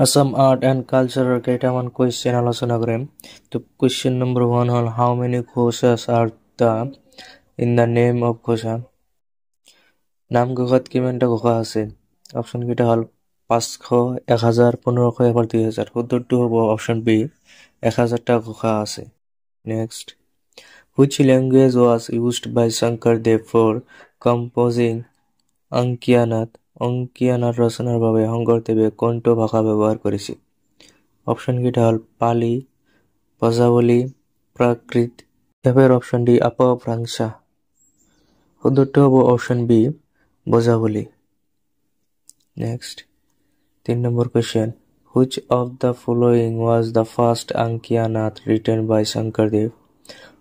Assam art and culture কেইটামান question আলোচনা কৰিম তো question number 1 hall how many ঘোষাs are the in the name of ঘোষা নামঘোষাত কিমানটা ঘোষা আছে অপশন কেইটা হল 500 1000 1500 এবার 2000 উত্তৰটো হ'ব অপশন বি 1000টা ঘোষা আছে next which language was used by Shankardev for composing Ankiyanat অঙ্কিয়ানার রচনার বাবে শংকৰদেৱে কোনটো ভাষা ব্যৱহাৰ কৰিছিল অপশন কেইটা হল পালি ব্ৰজাৱলী প্ৰাকৃত এবাৰ অপশন ডি আপভ্ৰংশ উত্তৰটো হ'ব option B Brajavali next 3 number question which of the following was the first Ankiyanat written by Shankardev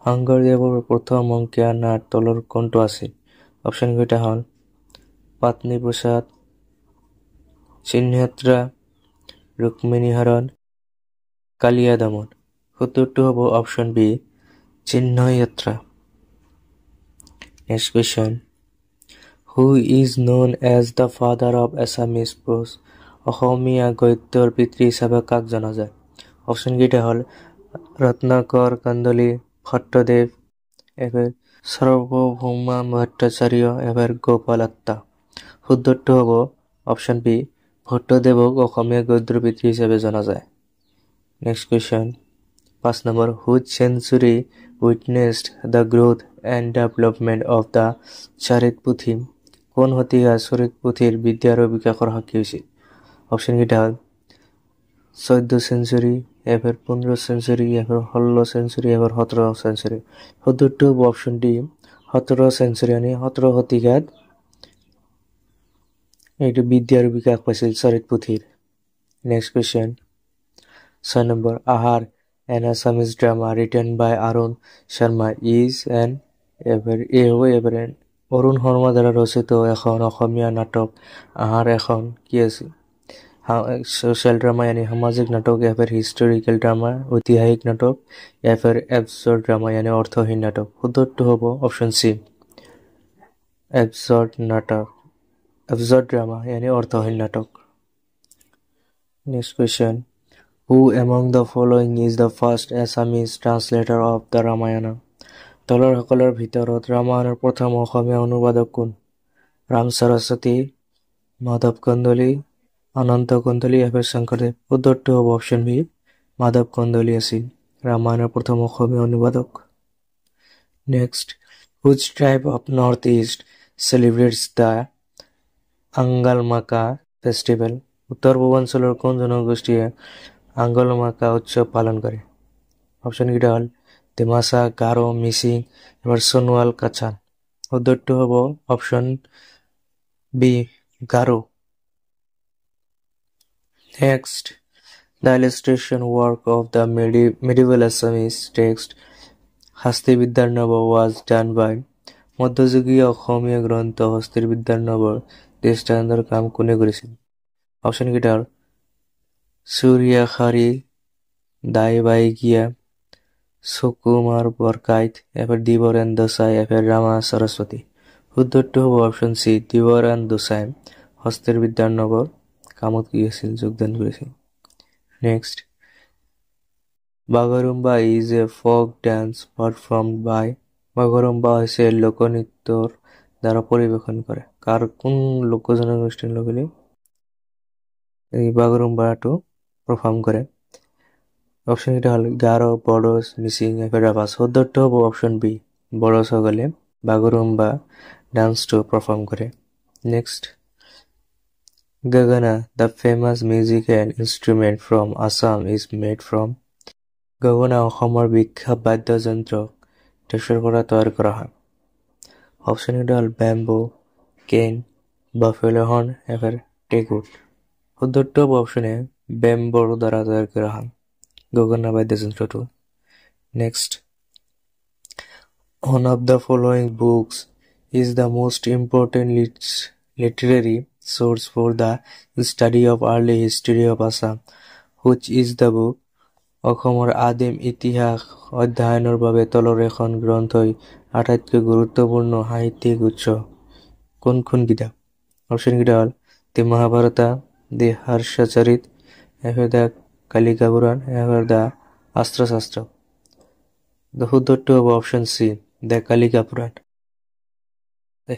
শংকৰদেৱৰ প্ৰথম অঙ্কিয়ানাত তলৰ কোনটো আছিল অপশন কেইটা হল পাটনি প্ৰসাদ চিহ্নযাত্ৰা ৰুক্মিণী হৰণ কালিয়া দমন উত্তৰটো হ'ব অপশন বি চিহ্নযাত্ৰা next question who is known as the father of Assamese prose Asomiya গদ্যৰ পিতৃ হিচাপে কাক জনা যায় অপশন কেইটা হল ৰত্নাকৰ কন্দলী ভট্টদেৱ এবাৰ সৰ্বভৌম ভট্টাচাৰ্য এবাৰ গোপাল আত্তা উত্তৰটো হ'ব অপশন বি ভট্টদেৱক অসমীয়া গদ্যৰ পিতৃ হিচাপে জনা যায় next question 5 number which century witnessed the growth and development of the চাৰিত পুথি কোন শতিকাত চৰিত পুথিৰ বিদ্যা আৰু বিকাশৰ সাক্ষী হৈছিল অপশন কেইটা হল 14 চেঞ্চুৰী এবাৰ 15 চেঞ্চুৰী এবাৰ 16 চেঞ্চুৰী এবাৰ 17 চেঞ্চুৰী উত্তৰটো হ'ব অপশন ডি 17 চেঞ্চুৰী মানে 17 শতিকাত এইটো বিদ্যাৰ বিকাশ পাইছিল চৰিত পুথিৰ নেক্সট কোৱেশ্চন 6 নম্বৰ আহাৰ an Assamese drama written by Arun Sharma is an Arun Sharma দ্বাৰা ৰচিত এখন অসমীয়া নাটক আহাৰ এখন কি আছিল সোশ্যাল ড্ৰামা यानी সামাজিক নাটক এবাৰ হিষ্টৰিকেল ড্ৰামা ঐতিহাসিক নাটক এবাৰ এবসাৰ্ড ড্ৰামা यानी অৰ্থহীন নাটক উত্তৰটো হ'ব অপশন সি এবসাৰ্ড ড্ৰামা यानी অৰ্থহীন নাটক next question who among the following is the first Assamese translator of the Ramayana তলৰ সকলৰ ভিতৰত ৰামায়ণৰ প্ৰথম অসমীয়া অনুবাদক কোন ৰাম সৰস্বতী মাধৱ কন্দলী অনন্ত কন্দলী এবাৰ শংকৰদেৱ উত্তৰটো হ'ব অপশন বি মাধৱ কন্দলী আছিল ৰামায়ণৰ প্ৰথম অসমীয়া অনুবাদক next which tribe of north east celebrates the আংগালমাকা ফেষ্টিভেল উত্তৰ পূৰ্বাঞ্চলৰ কোন জনগোষ্ঠীয়ে আংগালমাকা উৎসৱ পালন কৰে অপশন কেইটা হল ডিমাছা গাৰো মিচিং এবাৰ সোণোৱাল কাছাৰ উত্তৰটো হ'ব option B Garo next the illustration work of the medieval Assamese text হস্তি বিদ্যাৰ নব was done by মধ্যযুগীয় অসমীয়া গ্ৰন্থ হস্তিৰ বিদ্যাৰ নবৰ দৃষ্টান্তৰ কাম কোনে কৰিছিল অপশন কেইটা হল সূৰ্য খাৰী দাইবাইগিয়া সুকুমাৰ বৰকাইত এবাৰ দিবৰেন দসাই এবাৰ ৰামা সৰস্বতী উত্তৰটো হ'ব অপশন সি দিবৰেন দসাই হস্তিৰ বিদ্যাৰ নবৰ কামত কি আছিল যোগদান কৰিছিল next Bagurumba is a folk dance performed by Bagurumba হৈছে লোকনৃত্যৰ দ্বাৰা পৰিবেশন কৰে কাৰ কোন লোক জনগোষ্ঠীৰ লোকে এই বাগৰুম্বাটো পাৰফৰ্ম কৰে অপশন কেইটা হল গাৰো বড়োচ মিচিং এবাৰ ৰাভাছ উত্তৰটো হ'ব অপশন বি বড়োসকলে বাগৰুম্বা ডান্সটো পাৰফৰ্ম কৰে নেক্সট গগনা the famous musical instrument from Assam is made from গগনা অসমৰ বিখ্যাত বাদ্যযন্ত্ৰ কিহৰ পৰা তৈয়াৰ কৰা হয় অপশন কেইটা হল বেম্বো কেন বাফেলো হৰ্ন এবাৰ টেগুট উত্তৰটো হ'ব অপশন এ বেম্বোৰ দ্বাৰা তৈয়াৰ কৰা হয় গগনা বাদ্যযন্ত্ৰটো next one of the following books is the most important literary source for the study of early history of Assam which is the book অসমৰ আদিম ইতিহাস অধ্যয়নৰ বাবে তলৰ এখন গ্ৰন্থই আটাইতকৈ গুৰুত্বপূৰ্ণ সাহিত্যিক উৎস কোন কিতাপ অপশন কেইটা হল the Mahabharata the Harsha Charit F the Kalika Puran, F the Astra Shastra. The Huddottu of option C, the Kalika Puran. The